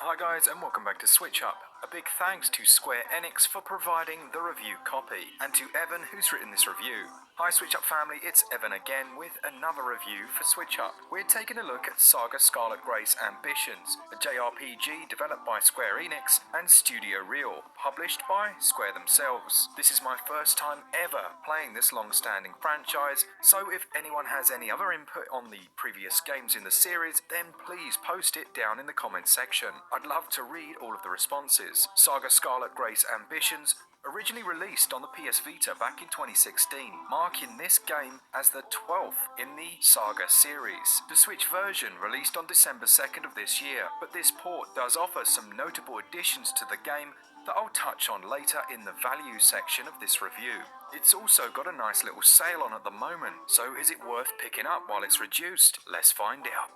Hi guys and welcome back to Switch Up. A big thanks to Square Enix for providing the review copy, and to Evan who's written this review. Hi Switch Up family, it's Evan again with another review for Switch Up. We're taking a look at Saga Scarlet Grace Ambitions, a JRPG developed by Square Enix and Studio Real, published by Square themselves. This is my first time ever playing this long-standing franchise, so if anyone has any other input on the previous games in the series, then please post it down in the comments section. I'd love to read all of the responses. Saga Scarlet Grace Ambitions originally released on the PS Vita back in 2016, marking this game as the 12th in the Saga series. The Switch version released on December 2nd of this year, but this port does offer some notable additions to the game that I'll touch on later in the value section of this review. It's also got a nice little sale on at the moment, so is it worth picking up while it's reduced? Let's find out.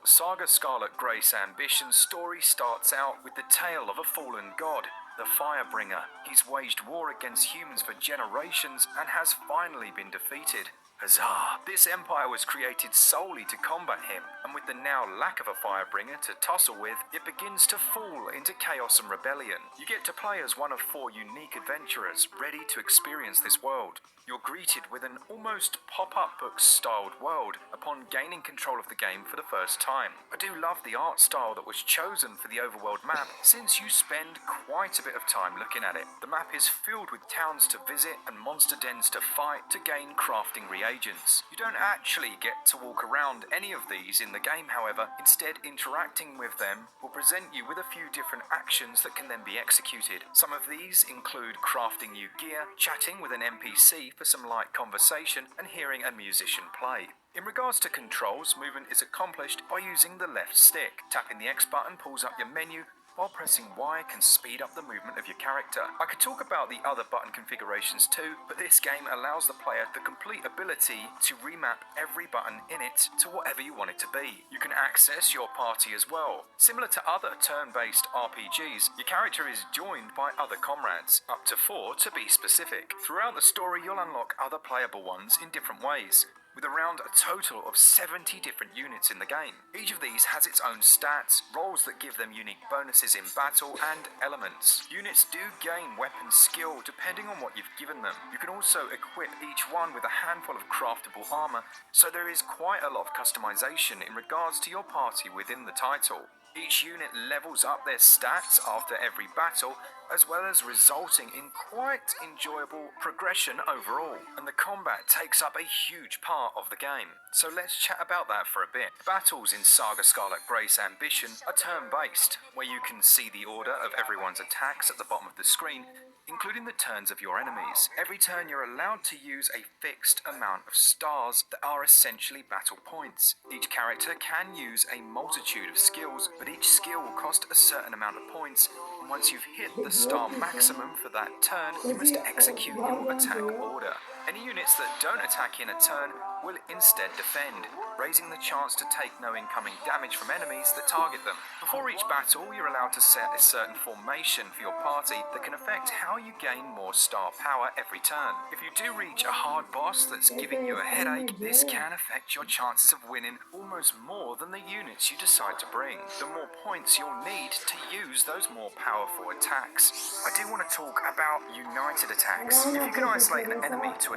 Saga Scarlet Grace Ambition's story starts out with the tale of a fallen god, the Firebringer. He's waged war against humans for generations and has finally been defeated. Huzzah! This empire was created solely to combat him, and with the now lack of a Firebringer to tussle with, it begins to fall into chaos and rebellion. You get to play as one of 4 unique adventurers ready to experience this world. You're greeted with an almost pop-up book-styled world upon gaining control of the game for the first time. I do love the art style that was chosen for the overworld map, since you spend quite a bit of time looking at it. The map is filled with towns to visit and monster dens to fight to gain crafting reagents. You don't actually get to walk around any of these in the game, however. Instead, interacting with them will present you with a few different actions that can then be executed. Some of these include crafting new gear, chatting with an NPC for some light conversation, and hearing a musician play. In regards to controls, movement is accomplished by using the left stick. Tapping the X button pulls up your menu, while pressing Y can speed up the movement of your character. I could talk about the other button configurations too, but this game allows the player the complete ability to remap every button in it to whatever you want it to be. You can access your party as well. Similar to other turn-based RPGs, your character is joined by other comrades, up to 4 to be specific. Throughout the story, you'll unlock other playable ones in different ways, with around a total of 70 different units in the game. Each of these has its own stats, roles that give them unique bonuses in battle, and elements. Units do gain weapon skill depending on what you've given them. You can also equip each one with a handful of craftable armor, so there is quite a lot of customization in regards to your party within the title. Each unit levels up their stats after every battle, as well as resulting in quite enjoyable progression overall. And the combat takes up a huge part of the game, so let's chat about that for a bit. Battles in Saga Scarlet Grace Ambition are turn-based, where you can see the order of everyone's attacks at the bottom of the screen, including the turns of your enemies. Every turn you're allowed to use a fixed amount of stars that are essentially battle points. Each character can use a multitude of skills, but each skill will cost a certain amount of points, and once you've hit the star maximum for that turn, you must execute your attack order. Any units that don't attack in a turn will instead defend, raising the chance to take no incoming damage from enemies that target them. Before each battle, you're allowed to set a certain formation for your party that can affect how you gain more star power every turn. If you do reach a hard boss that's giving you a headache, this can affect your chances of winning almost more than the units you decide to bring. The more points you'll need to use those more powerful attacks. I do want to talk about united attacks. If you can isolate an enemy to a